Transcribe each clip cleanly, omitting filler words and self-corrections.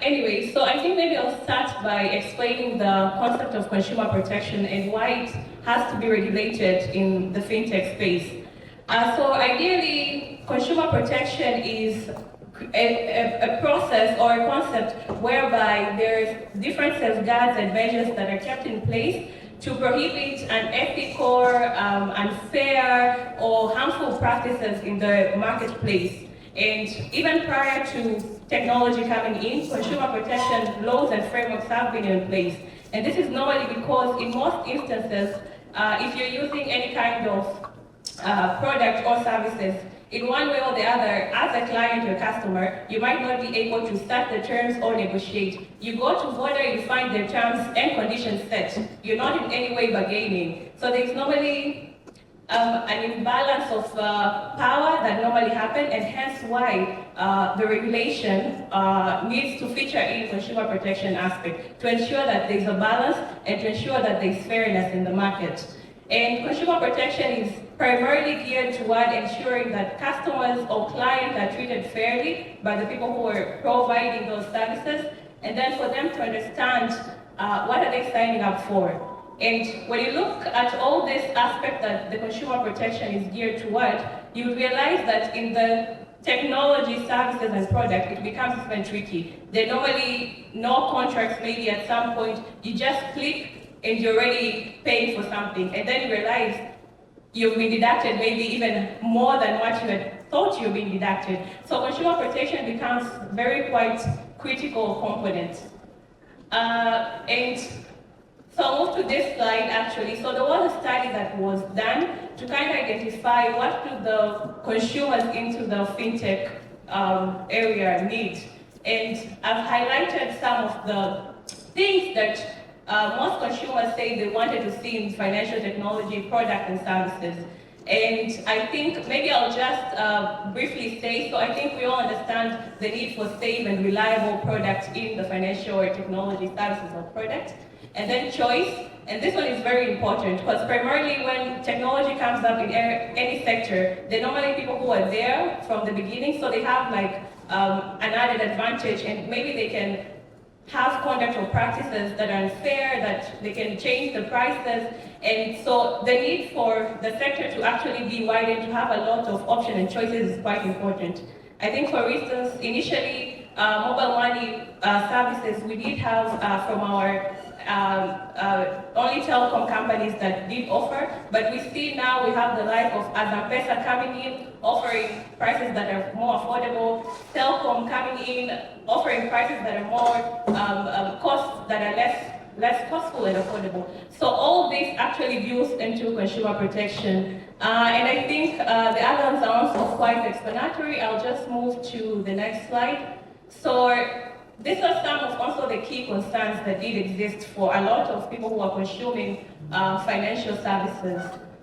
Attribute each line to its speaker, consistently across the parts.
Speaker 1: Anyway, so I think maybe I'll start by explaining the concept of consumer protection and why it has to be regulated in the fintech space. So ideally, consumer protection is a process or a concept whereby there's different safeguards and measures that are kept in place to prohibit unethical, unfair, or harmful practices in the marketplace. And even prior to technology coming in, consumer protection laws and frameworks have been in place. And this is normally because in most instances, if you're using any kind of product or services, in one way or the other, as a client or customer, you might not be able to set the terms or negotiate. You go to border, you find the terms and conditions set. You're not in any way bargaining. So there's normally an imbalance of power that normally happens, and hence why the regulation needs to feature in consumer protection aspect to ensure that there's a balance and to ensure that there's fairness in the market. And consumer protection is primarily geared toward ensuring that customers or clients are treated fairly by the people who are providing those services, and then for them to understand what are they signing up for. And when you look at all this aspect that the consumer protection is geared toward, you realize that in the technology, services, and product, it becomes even tricky. There are normally no contracts, maybe at some point, you just click and you're already paying for something, and then you realize you've been deducted maybe even more than what you had thought you've been deducted. So consumer protection becomes very quite critical component. And so I'll move to this slide actually. So there was a study that was done to kind of identify what do the consumers into the fintech area need. And I've highlighted some of the things that most consumers say they wanted to see in financial technology, product and services. And I think maybe I'll just briefly say, so I think we all understand the need for safe and reliable products in the financial or technology services or product. And then choice, and this one is very important because primarily when technology comes up in any sector, they're normally people who are there from the beginning, so they have like an added advantage, and maybe they can have conduct or practices that are unfair, that they can change the prices, and so the need for the sector to actually be widened, to have a lot of options and choices is quite important. I think, for instance, initially, mobile money services we did have from our only telecom companies that did offer, but we see now we have the like of M-Pesa coming in, offering prices that are more affordable, telecom coming in, offering prices that are more costs that are less costful and affordable. So all this actually builds into consumer protection. And I think the other ones are also quite explanatory. I'll just move to the next slide. So these are some of also the key concerns that did exist for a lot of people who are consuming financial services.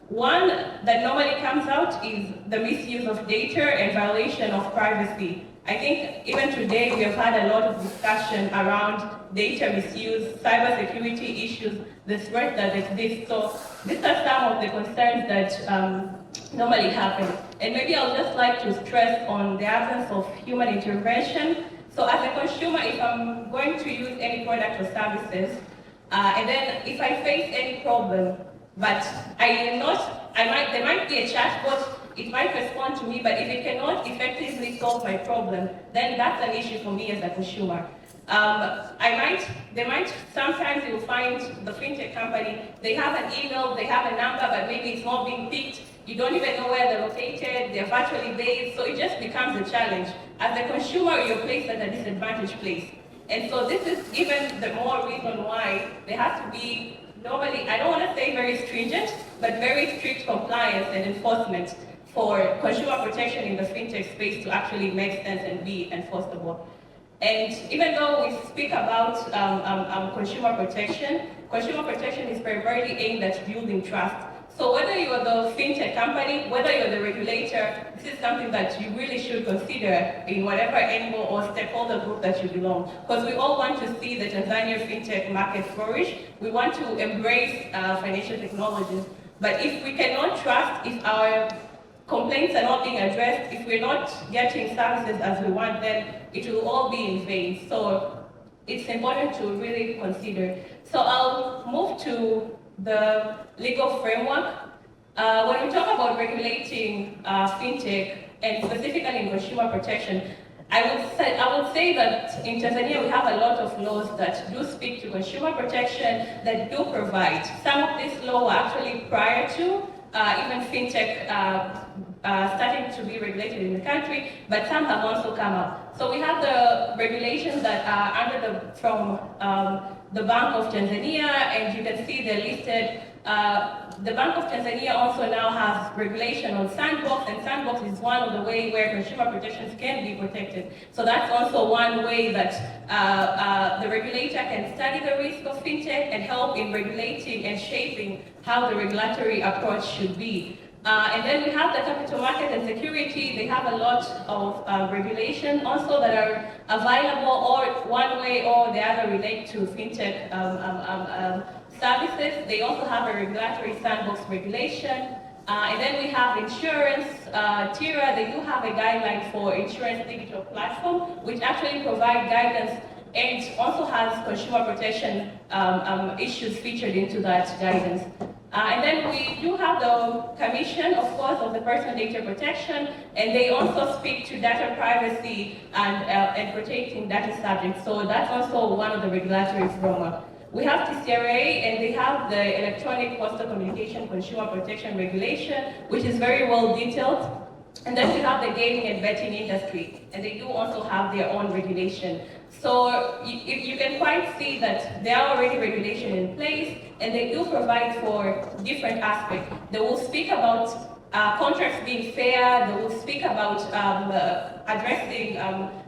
Speaker 1: One that normally comes out is the misuse of data and violation of privacy. I think even today we have had a lot of discussion around data misuse, cybersecurity issues, the threat that exists. So these are some of the concerns that normally happen. And maybe I'll just like to stress on the absence of human intervention. So as a consumer, if I'm going to use any product or services, and then if I face any problem, but there might be a chatbot, it might respond to me, but if it cannot effectively solve my problem, then that's an issue for me as a consumer. Sometimes you'll find the fintech company, they have an email, they have a number, but maybe it's not being picked. You don't even know where they're located, they're virtually based, so it just becomes a challenge. As a consumer, you're placed at a disadvantaged place. And so this is even the more reason why there has to be, normally, I don't want to say very stringent, but very strict compliance and enforcement for consumer protection in the fintech space to actually make sense and be enforceable. And even though we speak about consumer protection is primarily aimed at building trust. So whether you're the fintech company, whether you're the regulator, this is something that you really should consider in whatever angle or stakeholder group that you belong. Because we all want to see the Tanzania fintech market flourish. We want to embrace financial technologies. But if we cannot trust, if our complaints are not being addressed, if we're not getting services as we want, then it will all be in vain. So it's important to really consider. So I'll move to the legal framework. When we talk about regulating FinTech, and specifically in consumer protection, I would say that in Tanzania we have a lot of laws that do speak to consumer protection, that do provide. Some of these laws were actually prior to even FinTech starting to be regulated in the country, but some have also come up. So we have the regulations that are from the Bank of Tanzania, and you can see they're listed. The Bank of Tanzania also now has regulation on sandbox, and sandbox is one of the ways where consumer protections can be protected. So that's also one way that the regulator can study the risk of FinTech and help in regulating and shaping how the regulatory approach should be. And then we have the capital market and security. They have a lot of regulation also that are available, or one way or the other relate to FinTech services. They also have a regulatory sandbox regulation. And then we have insurance. TIRA, they do have a guideline for insurance digital platform, which actually provide guidance and also has consumer protection issues featured into that guidance. And then we do have the Commission, of course, of the Personal Data Protection, and they also speak to data privacy and protecting data subjects. So that's also one of the regulatory framework. We have TCRA, and they have the Electronic Postal Communication Consumer Protection Regulation, which is very well detailed. And then we have the gaming and betting industry, and they do also have their own regulation. So you can quite see that there are already regulation in place, and they do provide for different aspects. They will speak about contracts being fair, they will speak about addressing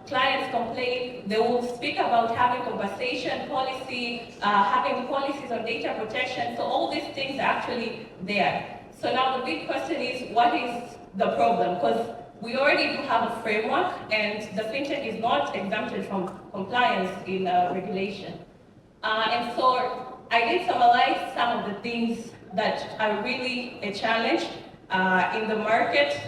Speaker 1: clients' complaints, they will speak about having compensation policy, having policies on data protection, so all these things are actually there. So now the big question is, what is the problem? Because we already do have a framework, and the FinTech is not exempted from compliance in regulation. And so I did summarize some of the things that are really a challenge in the market,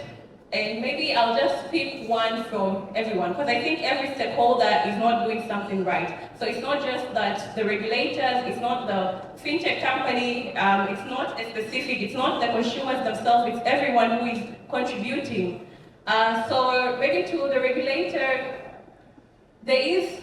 Speaker 1: and maybe I'll just pick one from everyone, because I think every stakeholder is not doing something right. So it's not just that the regulators, it's not the FinTech company, it's not a specific, it's not the consumers themselves, it's everyone who is contributing. So maybe to the regulator, the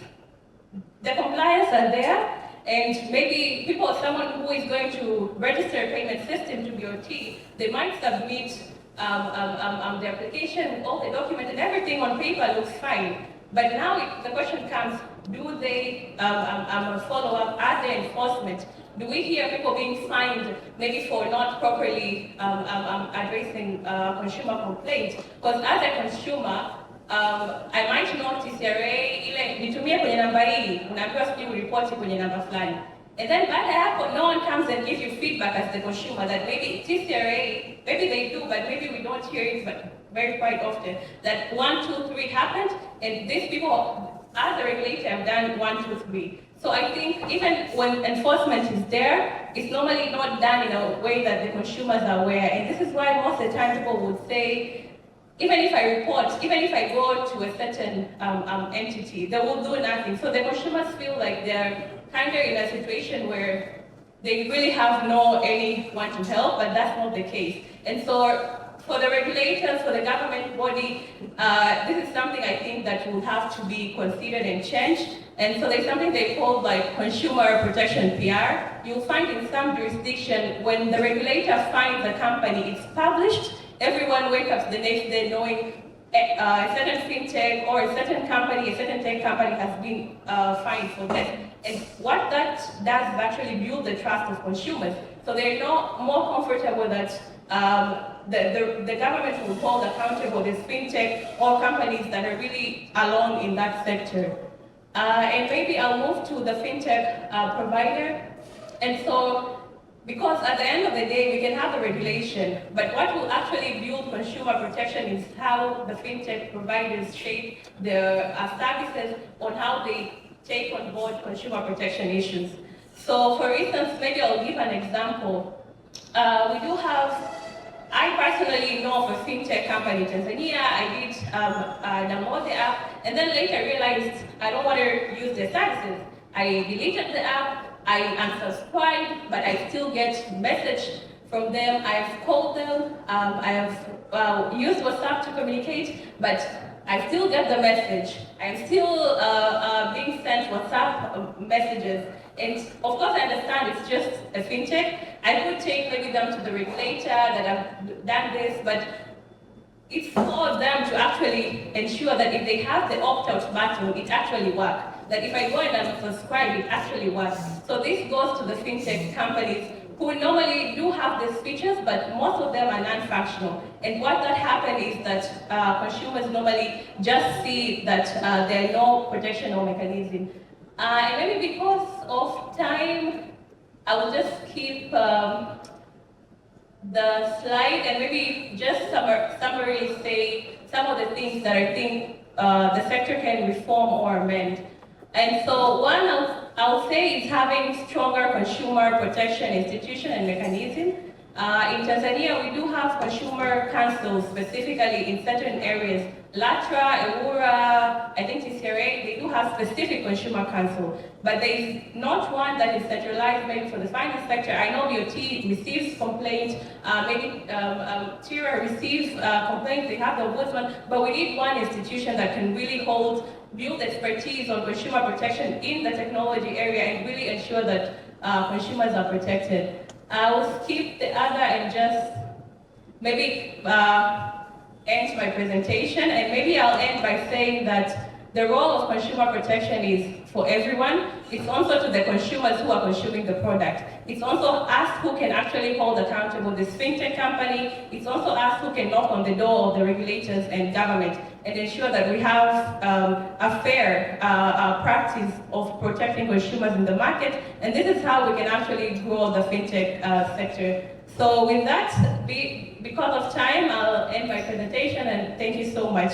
Speaker 1: compliance are there, and maybe someone who is going to register a payment system to BOT, they might submit the application with all the documents and everything on paper looks fine. But now the question comes, do they follow up? Are there enforcement? Do we hear people being fined maybe for not properly addressing consumer complaints? Because as a consumer, I might know TCRA, ile nitumie kwenye namba hii, unaambiwa sijui uripoti kwenye namba fulani. And then baada ya hapo, no one comes and gives you feedback as the consumer that maybe TCRA, maybe they do, but maybe we don't hear it very quite often, that 1, 2, 3 happened, and these people, as a regulator, have done 1, 2, 3. So I think even when enforcement is there, it's normally not done in a way that the consumers are aware. And this is why most of the time people would say, even if I report, even if I go to a certain entity, they will do nothing. So the consumers feel like they're kind of in a situation where they really have anyone to help, but that's not the case. And so for the regulators, for the government body, this is something I think that will have to be considered and changed. And so there's something they call like consumer protection PR. You'll find in some jurisdiction when the regulator finds a company, it's published, everyone wakes up the next day knowing a certain FinTech or a certain company, a certain tech company has been fined for this. And what that does is actually build the trust of consumers. So they're more comfortable that the government will hold accountable these FinTech or companies that are really alone in that sector. And maybe I'll move to the FinTech provider. And so, because at the end of the day, we can have the regulation, but what will actually build consumer protection is how the FinTech providers shape their services on how they take on board consumer protection issues. So for instance, maybe I'll give an example. We do have I personally know of a FinTech company in Tanzania. I did download the app, and then later I realized I don't want to use their services. I deleted the app, I unsubscribed, but I still get message from them. I have called them, I have used WhatsApp to communicate, but I still get the message. I'm still being sent WhatsApp messages. And of course, I understand it's just a fintech. I could take maybe them to the regulator that I've done this, but it's for them to actually ensure that if they have the opt-out button, it actually works. That if I go and unsubscribe, it actually works. So this goes to the fintech companies who normally do have these features, but most of them are non-functional. And what that happens is that consumers normally just see that there are no protection or mechanism. And maybe because of time, I will just keep the slide and maybe just summary say some of the things that I think the sector can reform or amend. And so one I'll say is having stronger consumer protection institution and mechanism. In Tanzania, we do have consumer councils specifically in certain areas. LATRA, EWURA, I think TCRA, they do have specific consumer council, but there is not one that is centralized maybe for the finance sector. I know BOT receives complaints, maybe TIRA receives complaints, they have the ombudsman, but we need one institution that can really build expertise on consumer protection in the technology area and really ensure that consumers are protected. I will skip the other and just maybe end my presentation, and maybe I'll end by saying that the role of consumer protection is for everyone. It's also to the consumers who are consuming the product. It's also us who can actually hold accountable this fintech company. It's also us who can knock on the door of the regulators and government and ensure that we have a fair practice of protecting consumers in the market. And this is how we can actually grow the fintech sector. So with that, because of time, I'll end my presentation, and thank you so much.